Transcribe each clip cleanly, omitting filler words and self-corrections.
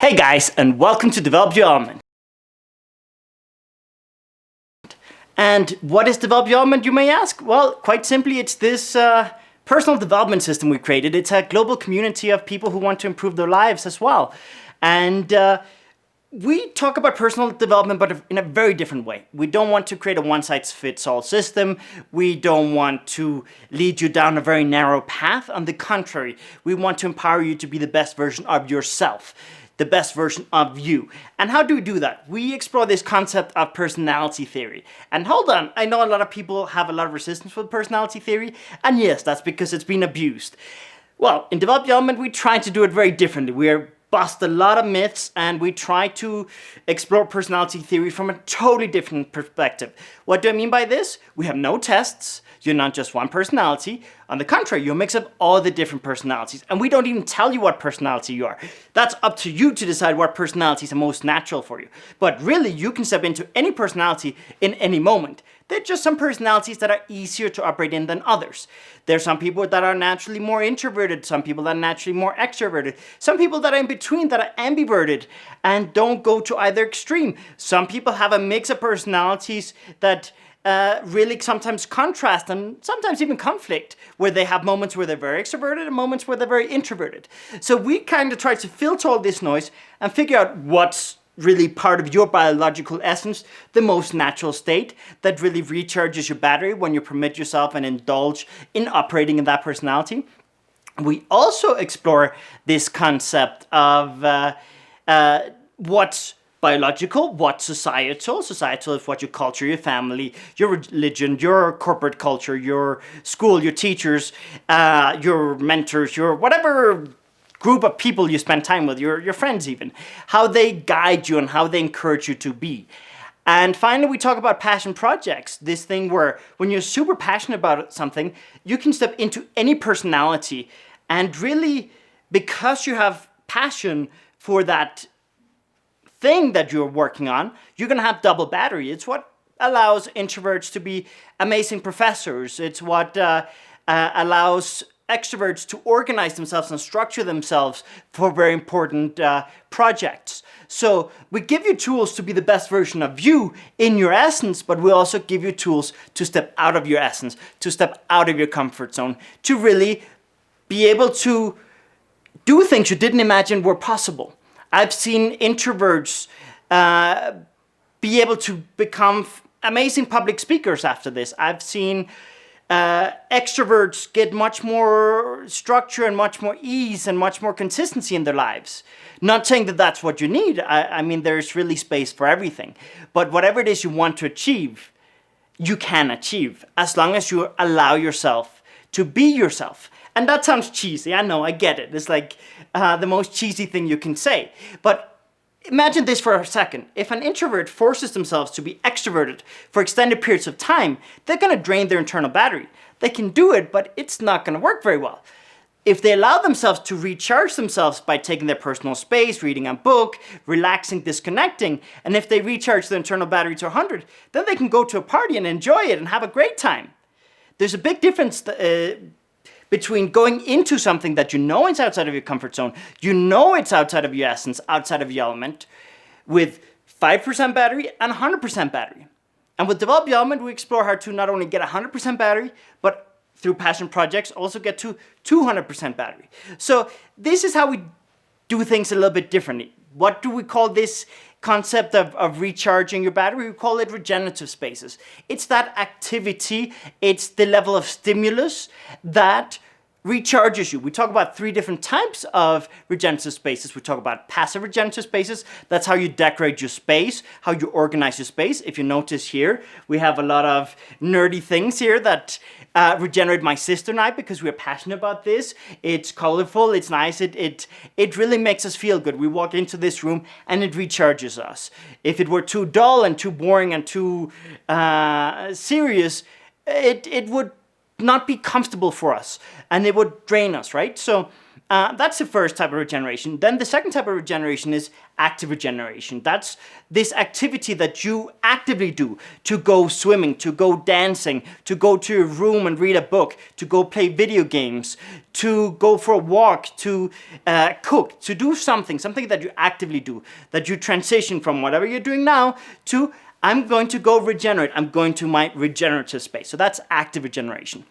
Hey guys, and welcome to Develop Your Element. And what is Develop Your Element, you may ask? Well, quite simply, it's this personal development system we created. It's a global community of people who want to improve their lives as well. And we talk about personal development, but in a very different way. We don't want to create a one-size-fits-all system. We don't want to lead you down a very narrow path. On the contrary, we want to empower you to be the best version of yourself, the best version of you. And how do we do that? We explore this concept of personality theory. And hold on, I know a lot of people have a lot of resistance with personality theory, and yes, that's because it's been abused. Well, in Develop Your Element, we try to do it very differently. We bust a lot of myths, and we try to explore personality theory from a totally different perspective. What do I mean by this? We have no tests. You're not just one personality. On the contrary, you're a mix of all the different personalities. And we don't even tell you what personality you are. That's up to you to decide what personalities are most natural for you. But really, you can step into any personality in any moment. There are just some personalities that are easier to operate in than others. There are some people that are naturally more introverted, some people that are naturally more extroverted, some people that are in between, that are ambiverted and don't go to either extreme. Some people have a mix of personalities that really sometimes contrast and sometimes even conflict, where they have moments where they're very extroverted and moments where they're very introverted. So we kind of try to filter all this noise and figure out what's really part of your biological essence, the most natural state that really recharges your battery when you permit yourself and indulge in operating in that personality. We also explore this concept of what's biological, what's societal. Societal is what your culture, your family, your religion, your corporate culture, your school, your teachers, your mentors, your whatever group of people you spend time with, your friends even, how they guide you and how they encourage you to be. And finally, we talk about passion projects, this thing where when you're super passionate about something, you can step into any personality, and really, because you have passion for that thing that you're working on, you're going to have double battery. It's what allows introverts to be amazing professors. It's what allows extroverts to organize themselves and structure themselves for very important projects. So we give you tools to be the best version of you in your essence, but we also give you tools to step out of your essence, to step out of your comfort zone, to really be able to do things you didn't imagine were possible. I've seen introverts be able to become amazing public speakers after this. I've seen extroverts get much more structure and much more ease and much more consistency in their lives. Not saying that that's what you need. I mean, there's really space for everything. But whatever it is you want to achieve, you can achieve as long as you allow yourself to be yourself. And that sounds cheesy. I know, I get it. It's like the most cheesy thing you can say. But imagine this for a second. If an introvert forces themselves to be extroverted for extended periods of time, they're going to drain their internal battery. They can do it, but it's not going to work very well. If they allow themselves to recharge themselves by taking their personal space, reading a book, relaxing, disconnecting, and if they recharge their internal battery to 100, then they can go to a party and enjoy it and have a great time. There's a big difference between going into something that you know is outside of your comfort zone, you know it's outside of your essence, outside of your element, with 5% battery and 100% battery. And with Develop Your Element, we explore how to not only get 100% battery, but through passion projects, also get to 200% battery. So this is how we do things a little bit differently. What do we call this concept of recharging your battery? We call it regenerative spaces. It's that activity, it's the level of stimulus that recharges you. We talk about 3 different types of regenerative spaces. We talk about passive regenerative spaces. That's how you decorate your space, how you organize your space. If you notice here, we have a lot of nerdy things here that regenerate my sister and I, because we're passionate about this. It's colorful, it's nice, it really makes us feel good. We walk into this room and it recharges us. If it were too dull and too boring and too serious, it would not be comfortable for us and it would drain us, right? So That's the first type of regeneration. Then the second type of regeneration is active regeneration. That's this activity that you actively do, to go swimming, to go dancing, to go to your room and read a book, to go play video games, to go for a walk, to cook, to do something that you actively do, that you transition from whatever you're doing now to, I'm going to go regenerate, I'm going to my regenerative space. So that's active regeneration.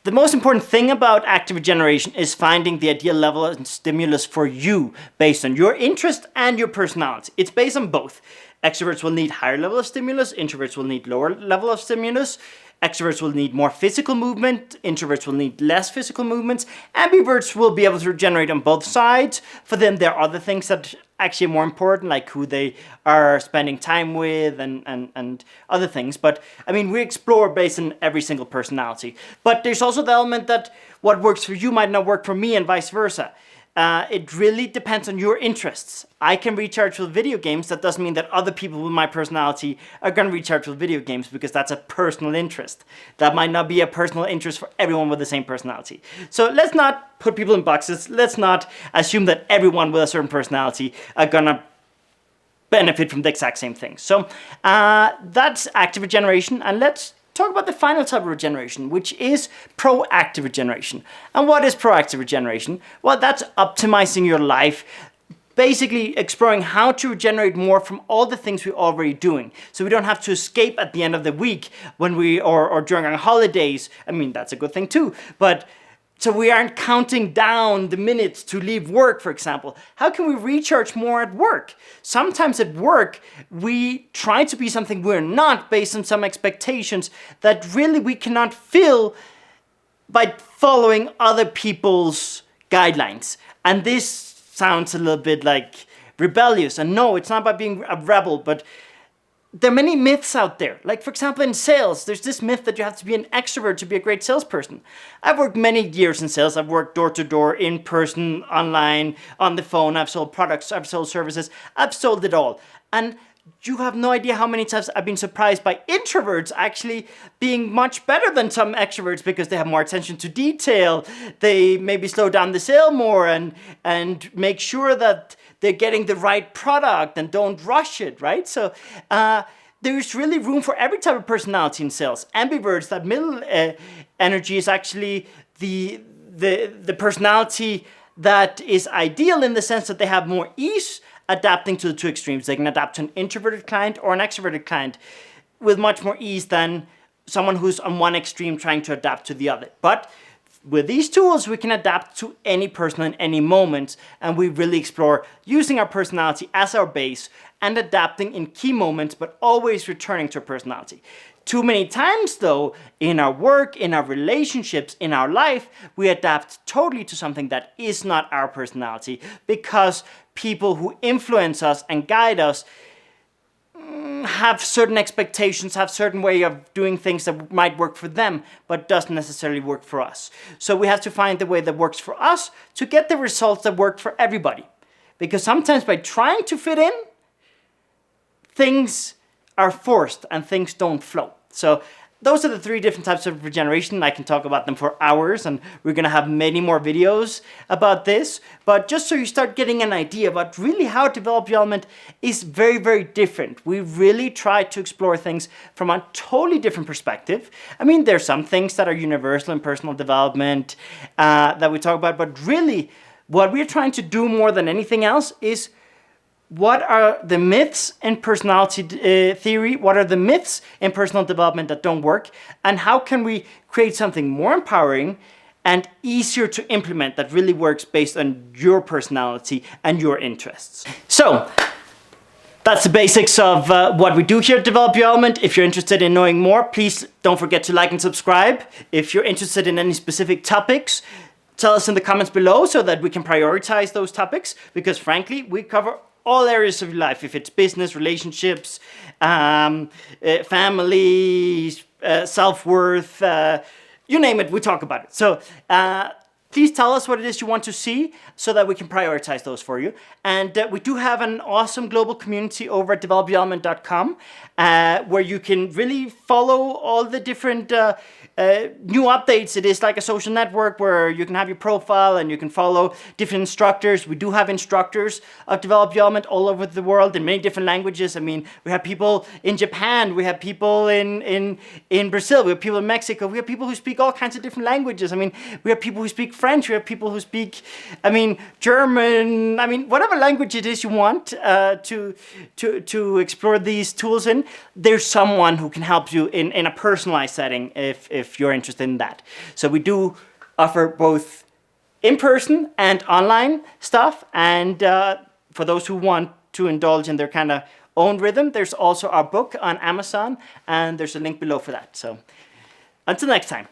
The most important thing about active regeneration is finding the ideal level of stimulus for you based on your interest and your personality. It's based on both. Extroverts will need higher level of stimulus, introverts will need lower level of stimulus. Extroverts will need more physical movement, introverts will need less physical movements. Ambiverts will be able to regenerate on both sides. For them, there are other things that actually are more important, like who they are spending time with and other things. But I mean, we explore based on every single personality. But there's also the element that what works for you might not work for me and vice versa. It really depends on your interests. I can recharge with video games. That doesn't mean that other people with my personality are going to recharge with video games, because that's a personal interest. That might not be a personal interest for everyone with the same personality. So let's not put people in boxes. Let's not assume that everyone with a certain personality are going to benefit from the exact same thing. So that's active regeneration. And let's talk about the final type of regeneration, which is proactive regeneration. And what is proactive regeneration? Well, that's optimizing your life, basically exploring how to regenerate more from all the things we're already doing. So we don't have to escape at the end of the week when or during our holidays. I mean, that's a good thing too, but so we aren't counting down the minutes to leave work, for example. How can we recharge more at work? Sometimes at work, we try to be something we're not based on some expectations that really we cannot fill by following other people's guidelines. And this sounds a little bit like rebellious. And no, it's not about being a rebel, but there are many myths out there. Like, for example, in sales, there's this myth that you have to be an extrovert to be a great salesperson. I've worked many years in sales. I've worked door to door, in person, online, on the phone. I've sold products, I've sold services. I've sold it all. And you have no idea how many times I've been surprised by introverts actually being much better than some extroverts, because they have more attention to detail. They maybe slow down the sale more and make sure that they're getting the right product and don't rush it, right? So there's really room for every type of personality in sales. Ambiverts, that middle energy, is actually the personality that is ideal in the sense that they have more ease adapting to the two extremes. They can adapt to an introverted client or an extroverted client with much more ease than someone who's on one extreme trying to adapt to the other. But with these tools, we can adapt to any person in any moment, and we really explore using our personality as our base and adapting in key moments, but always returning to our personality. Too many times, though, in our work, in our relationships, in our life, we adapt totally to something that is not our personality, because people who influence us and guide us have certain expectations, have certain way of doing things that might work for them, but doesn't necessarily work for us. So we have to find the way that works for us to get the results that work for everybody. Because sometimes by trying to fit in, things are forced and things don't flow. So those are the three different types of regeneration. I can talk about them for hours, and we're going to have many more videos about this. But just so you start getting an idea about really how developed development is very, very different. We really try to explore things from a totally different perspective. I mean, there's some things that are universal in personal development that we talk about, but really what we're trying to do more than anything else is, what are the myths in personality theory? What are the myths in personal development that don't work? And how can we create something more empowering and easier to implement that really works based on your personality and your interests? So that's the basics of what we do here at Develop Your Element. If you're interested in knowing more, please don't forget to like and subscribe. If you're interested in any specific topics, tell us in the comments below so that we can prioritize those topics, because frankly, we cover all areas of your life. If it's business, relationships, family, self-worth, you name it, we talk about it. So please tell us what it is you want to see so that we can prioritize those for you. And we do have an awesome global community over at developyourElement.com where you can really follow all the different new updates. It is like a social network where you can have your profile and you can follow different instructors. We do have instructors of Develop Your Element all over the world in many different languages. I mean, we have people in Japan, we have people in Brazil, we have people in Mexico, we have people who speak all kinds of different languages. I mean, we have people who speak French, we have people who speak, German, whatever language it is you want to explore these tools in, there's someone who can help you in a personalized setting if you're interested in that. So we do offer both in-person and online stuff, and for those who want to indulge in their kind of own rhythm, there's also our book on Amazon, and there's a link below for that. So until next time.